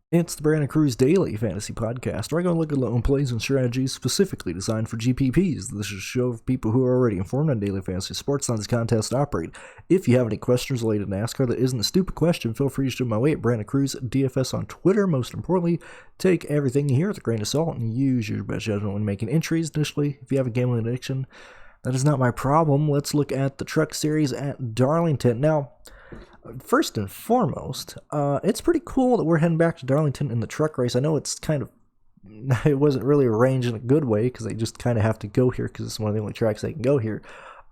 It's the Brandon Cruz Daily Fantasy Podcast, where I go and look at lone plays and strategies specifically designed for GPPs. This is a show for people who are already informed on daily fantasy sports, not as contests operate. If you have any questions related to NASCAR that isn't a stupid question, feel free to shoot my way at BrandonCruzDFS on Twitter. Most importantly, take everything you hear with a grain of salt and use your best judgment when making entries. Additionally, if you have a gambling addiction, that is not my problem. Let's look at the Truck Series at Darlington. Now, first and foremost, it's pretty cool that we're heading back to Darlington in the truck race. I know it's kind of, it wasn't really arranged in a good way because they just kind of have to go here because it's one of the only tracks they can go here.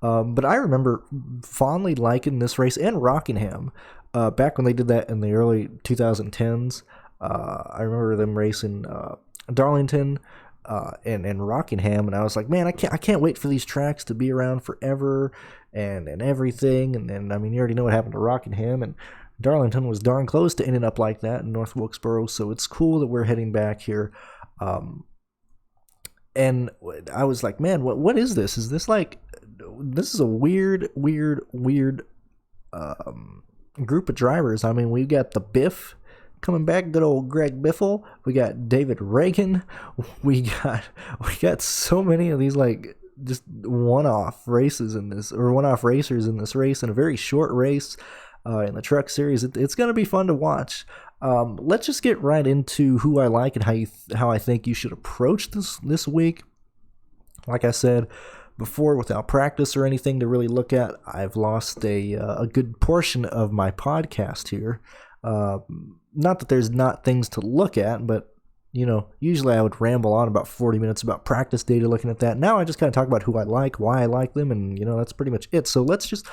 But I remember fondly liking this race and Rockingham back when they did that in the early 2010s. I remember them racing Darlington and Rockingham, and I was like, man, I can't wait for these tracks to be around forever and everything. And I mean, you already know what happened to Rockingham, and Darlington was darn close to ending up like that in North Wilkesboro. So it's cool that we're heading back here. And I was like, man, what is this? Is this like, this is a weird group of drivers. I mean, we got the Biff coming back, good old Greg Biffle. We got David Reagan. We got so many of these like just one-off races in this, or one-off racers in this race, in a very short race in the Truck Series. It's going to be fun to watch. Let's just get right into who I like and how I think you should approach this week. Like I said before, without practice or anything to really look at, I've lost a good portion of my podcast here. Not that there's not things to look at, but you know, usually I would ramble on about 40 minutes about practice data looking at that. Now I just kind of talk about who I like, why I like them, and you know, that's pretty much it. So let's just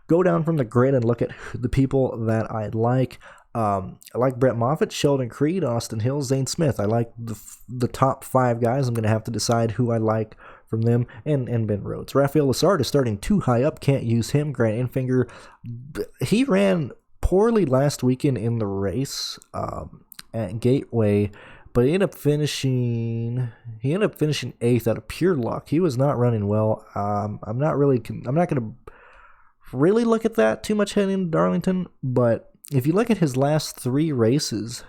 go down from the grid and look at the people that I like. I like Brett Moffitt, Sheldon Creed, Austin Hill, Zane Smith. I like the top 5 guys. I'm going to have to decide who I like from them, and Ben Rhodes. Rafael Lessard is starting too high up. Can't use him. Grant Enfinger, he ran poorly last weekend in the race at Gateway, but he ended up finishing 8th out of pure luck. He was not running well. I'm not going to really look at that too much heading into Darlington, but if you look at his last 3 races,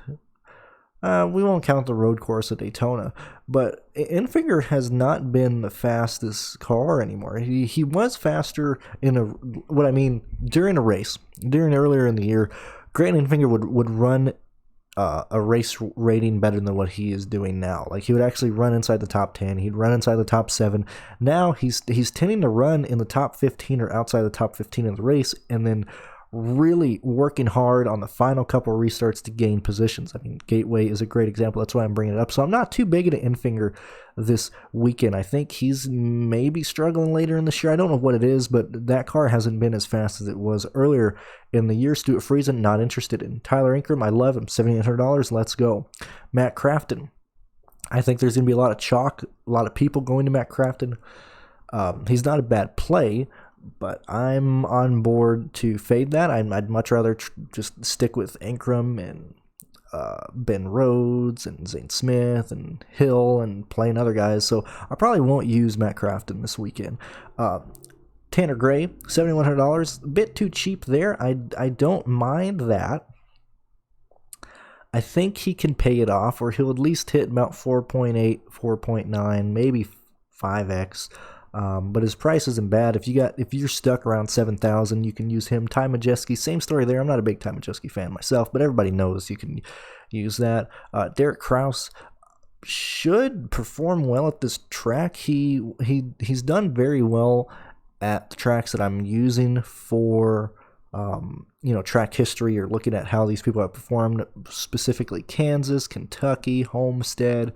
we won't count the road course at Daytona, but Enfinger has not been the fastest car anymore. He was faster during a race. During earlier in the year, Grant Enfinger would run a race rating better than what he is doing now. Like, he would actually run inside the top 10. He'd run inside the top 7. Now he's tending to run in the top 15 or outside the top 15 in the race, and then really working hard on the final couple restarts to gain positions. I mean, Gateway is a great example. That's why I'm bringing it up. So I'm not too big into Enfinger this weekend. I think he's maybe struggling later in this year. I don't know what it is, but that car hasn't been as fast as it was earlier in the year. Stuart Friesen, not interested in. Tyler Ingram, I love him. $7,800. Let's go. Matt Crafton. I think there's going to be a lot of chalk, a lot of people going to Matt Crafton. He's not a bad play, but I'm on board to fade that. I'd much rather just stick with Ingram and Ben Rhodes and Zane Smith and Hill and playing other guys. So I probably won't use Matt Crafton this weekend. Tanner Gray, $7,100. A bit too cheap there. I don't mind that. I think he can pay it off, or he'll at least hit about 4.8, 4.9, maybe 5x. But his price isn't bad. If you're stuck around 7,000, you can use him. Ty Majeski, same story there. I'm not a big Ty Majeski fan myself, but everybody knows you can use that. Derek Kraus should perform well at this track. He's done very well at the tracks that I'm using for track history, or looking at how these people have performed, specifically Kansas, Kentucky, Homestead,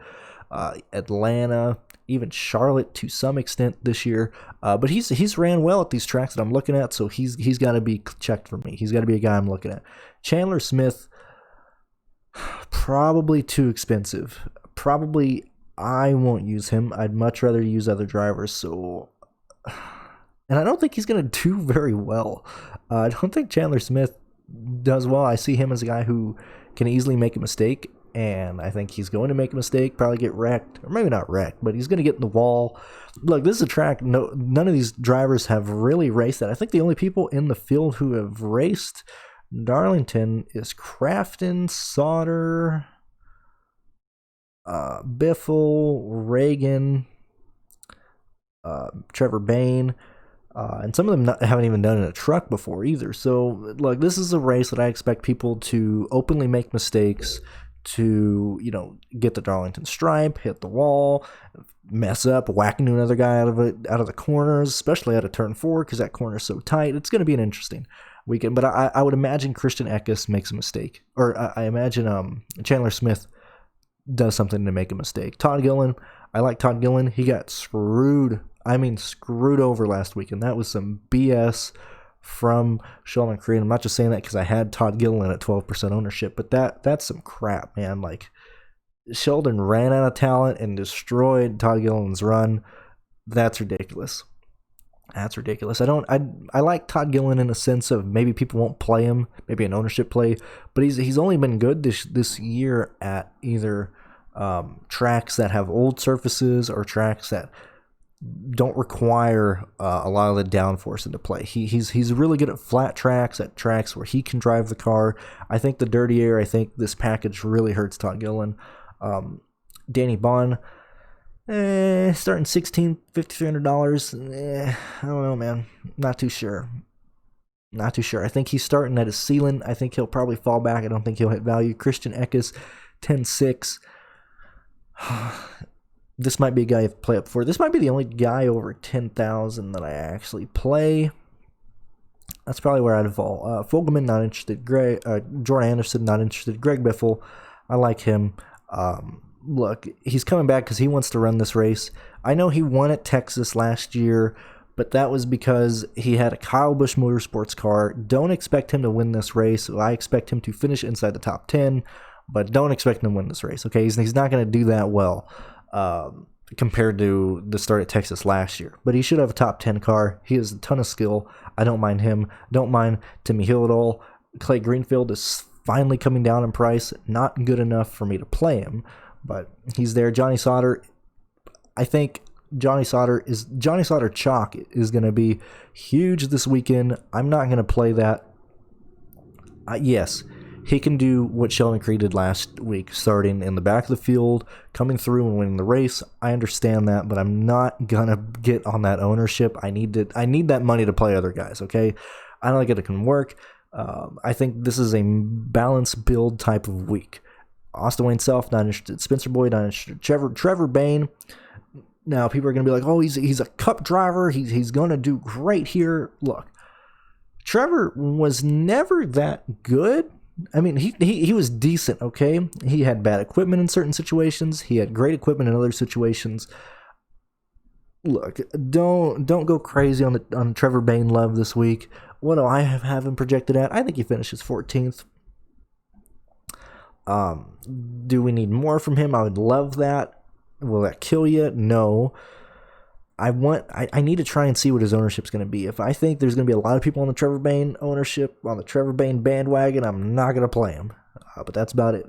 Atlanta, even Charlotte to some extent this year. But he's ran well at these tracks that I'm looking at, so he's got to be checked for me. He's got to be a guy I'm looking at. Chandler Smith, probably too expensive. Probably I won't use him. I'd much rather use other drivers. So, and I don't think he's going to do very well. I don't think Chandler Smith does well. I see him as a guy who can easily make a mistake, and I think he's going to make a mistake, probably get wrecked, or maybe not wrecked, but he's going to get in the wall. Look, this is a track none of these drivers have really raced at. I think the only people in the field who have raced Darlington is Crafton, Sauter, Biffle, Reagan, Trevor Bain, and some of them haven't even done it in a truck before either. So, look, this is a race that I expect people to openly make mistakes, to, get the Darlington stripe, hit the wall, mess up, whack into another guy out of the corners, especially out of turn 4 because that corner is so tight. It's going to be an interesting weekend. But I would imagine Christian Eckus makes a mistake, or I imagine Chandler Smith does something to make a mistake. Todd Gillen, I like Todd Gillen. He got screwed over last week, and that was some BS from Sheldon Creed. I'm not just saying that because I had Todd Gillen at 12% ownership, but that's some crap, man. Like, Sheldon ran out of talent and destroyed Todd Gillen's run. That's ridiculous. That's ridiculous. I like Todd Gillen in a sense of maybe people won't play him, maybe an ownership play, but he's only been good this year at either tracks that have old surfaces or tracks that don't require a lot of the downforce into play. He's really good at flat tracks, at tracks where he can drive the car. I think the dirty air, I think this package really hurts Todd Gillen. Danny Bond, starting $1,500. I don't know, man. Not too sure. I think he's starting at his ceiling. I think he'll probably fall back. I don't think he'll hit value. Christian Eckus, 10-6. This might be a guy you play up for. This might be the only guy over 10,000 that I actually play. That's probably where I'd fall. Fogelman, not interested. Jordan Anderson, not interested. Greg Biffle, I like him. Look, he's coming back because he wants to run this race. I know he won at Texas last year, but that was because he had a Kyle Busch Motorsports car. Don't expect him to win this race. I expect him to finish inside the top 10, but don't expect him to win this race, okay? He's not going to do that well compared to the start at Texas last year. But he should have a top 10 car. He has a ton of skill. I don't mind him. Don't mind Timmy Hill at all. Clay Greenfield is finally coming down in price. Not good enough for me to play him, but he's there. Johnny Sauter, I think Johnny Sauter chalk is going to be huge this weekend. I'm not going to play that. Yes, he can do what Sheldon Creed did last week, starting in the back of the field, coming through and winning the race. I understand that, but I'm not going to get on that ownership. I need that money to play other guys, okay? I don't think it can work. I think this is a balanced build type of week. Austin Wayne Self, not interested. Spencer Boyd, not interested. Trevor Bain. Now, people are going to be like, oh, he's a cup driver. He's going to do great here. Look, Trevor was never that good. I mean, he was decent, okay? He had bad equipment in certain situations. He had great equipment in other situations. Look, don't go crazy on Trevor Bain love this week. What do I have him projected at? I think he finishes 14th. Do we need more from him? I would love that. Will that kill you? No. I need to try and see what his ownership's going to be. If I think there's going to be a lot of people on the Trevor Bain ownership, on the Trevor Bain bandwagon, I'm not going to play him. But that's about it.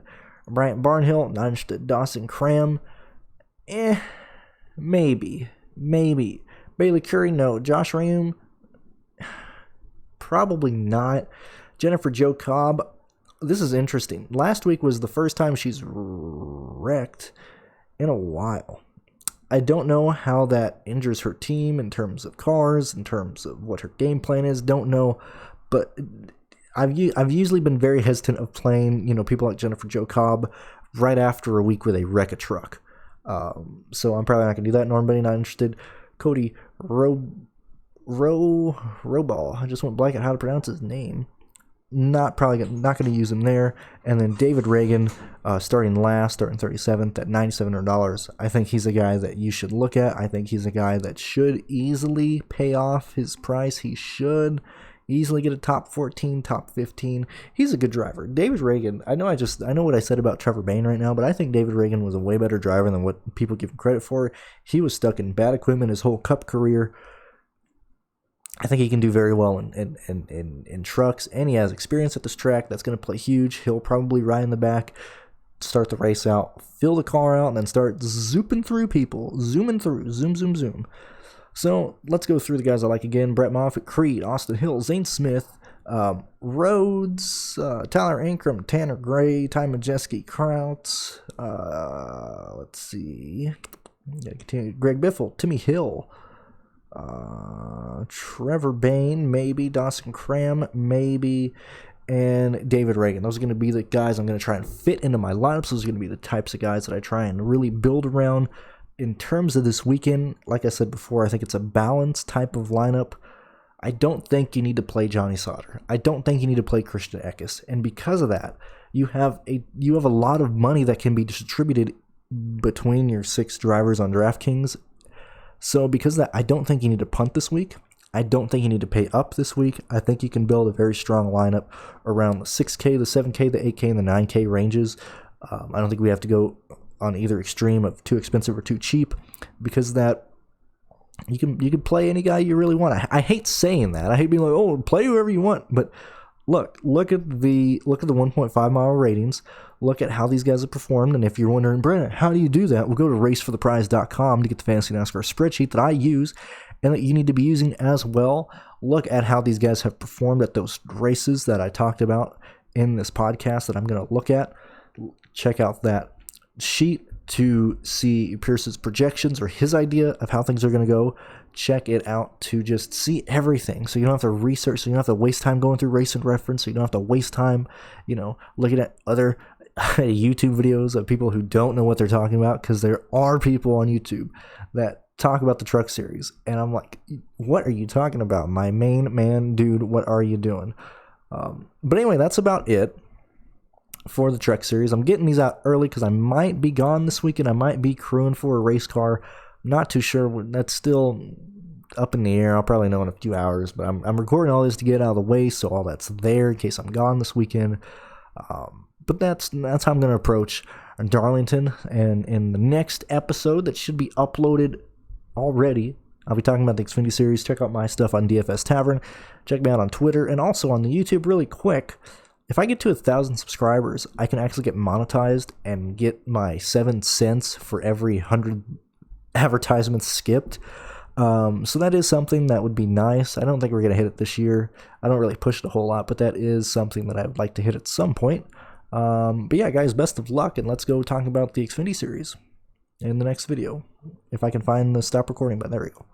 Bryant Barnhill, not interested. Dawson Cram, maybe. Bailey Curry, no. Josh Ream, probably not. Jennifer Jo Cobb, this is interesting. Last week was the first time she's wrecked in a while. I don't know how that injures her team in terms of cars, in terms of what her game plan is. Don't know, but I've usually been very hesitant of playing, people like Jennifer Jo Cobb right after a week where they wreck a truck. So I'm probably not gonna do that. Norm Benny, not interested. Cody Roball, I just went blank on how to pronounce his name. Not going to use him there. And then David Reagan, starting 37th at $9,700. I think he's a guy that you should look at. I think he's a guy that should easily pay off his price. He should easily get a top 14, top 15. He's a good driver. David Reagan, I know what I said about Trevor Bain right now, but I think David Reagan was a way better driver than what people give him credit for. He was stuck in bad equipment his whole Cup career. I think he can do very well in trucks, and he has experience at this track. That's going to play huge. He'll probably ride in the back, start the race out, fill the car out, and then start zooming through people. Zoom. So let's go through the guys I like again. Brett Moffitt, Creed, Austin Hill, Zane Smith, Rhodes, Tyler Ankrum, Tanner Gray, Ty Majeski, Kraut. Let's see. Gotta continue. Greg Biffle, Timmy Hill, Trevor Bain, maybe. Dawson Cram, maybe. And David Reagan. Those are going to be the guys I'm going to try and fit into my lineups. Those are going to be the types of guys that I try and really build around. In terms of this weekend, like I said before, I think it's a balanced type of lineup. I don't think you need to play Johnny Sauter. I don't think you need to play Christian Eckus. And because of that, you have a lot of money that can be distributed between your 6 drivers on DraftKings. So because of that, I don't think you need to punt this week. I don't think you need to pay up this week. I think you can build a very strong lineup around the 6K, the 7K, the 8K, and the 9K ranges. I don't think we have to go on either extreme of too expensive or too cheap, because that you can play any guy you really want. I hate saying that. I hate being like, oh, play whoever you want. But look at the 1.5 mile ratings. Look at how these guys have performed. And if you're wondering, Brandon, how do you do that? We'll go to racefortheprize.com to get the Fantasy NASCAR spreadsheet that I use and that you need to be using as well. Look at how these guys have performed at those races that I talked about in this podcast that I'm going to look at. Check out that sheet to see Pierce's projections or his idea of how things are going to go. Check it out to just see everything, so you don't have to research, so you don't have to waste time going through Race and Reference, so you don't have to waste time, looking at other YouTube videos of people who don't know what they're talking about, because there are people on YouTube that talk about the Truck Series, and I'm like, what are you talking about, my main man, dude? What are you doing? But anyway, that's about it for the Truck Series. I'm getting these out early because I might be gone this weekend. I might be crewing for a race car. Not too sure. That's still up in the air. I'll probably know in a few hours, but I'm recording all this to get out of the way, so all that's there in case I'm gone this weekend. But that's how I'm going to approach Darlington. And in the next episode that should be uploaded already, I'll be talking about the Xfinity Series. Check out my stuff on DFS Tavern. Check me out on Twitter and also on the YouTube really quick. If I get to 1,000 subscribers, I can actually get monetized and get my 7 cents for every 100 advertisements skipped. So that is something that would be nice. I don't think we're going to hit it this year. I don't really push it a whole lot, but that is something that I would like to hit at some point. But yeah, guys, best of luck, and let's go talk about the Xfinity Series in the next video. If I can find the stop recording button. There we go.